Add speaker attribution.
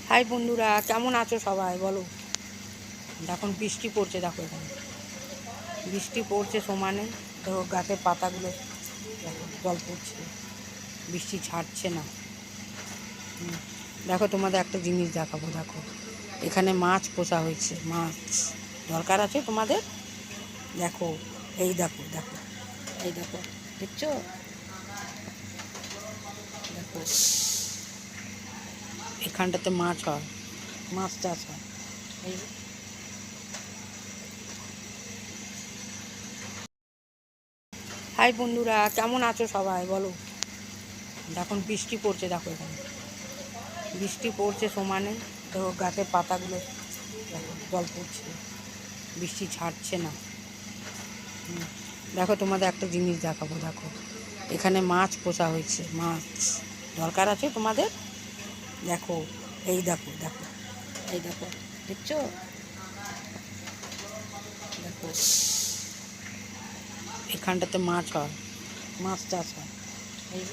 Speaker 1: High বন্ধুরা, কেমন আছো সবাই বলো। এখন বৃষ্টি পড়ছে, দেখো এখানে বৃষ্টি পড়ছে সমানে। দেখো গাছের পাতাগুলো, দেখো জল পড়ছে, বৃষ্টি ছাড়ছে না। দেখো তোমাদের একটা জিনিস দেখাবো, দেখো এখানে মাছ পোষা হয়েছে। মাছ দরকার আছে তোমাদের? দেখো, এই দেখো দেখো, এই দেখো, দেখছো? দেখো এখানটাতে মাছ হয়, মাছ চাষ হয়। এই হাই বন্ধুরা, কেমন আছো সবাই বলো। এখন বৃষ্টি পড়ছে, দেখো এখানে বৃষ্টি পড়ছে সমানে। দেখো গাছের পাতাগুলো, দেখো জল পড়ছে, বৃষ্টি ছাড়ছে না। দেখো তোমাদের একটা জিনিস দেখাবো, দেখো এখানে মাছ পোষা হয়েছে। মাছ দরকার আছে তোমাদের? দেখো, এই দেখো দেখো, এই দেখো, দেখছো? দেখো এখানটাতে মাছ হয়, মাছ চাষ হয়। এই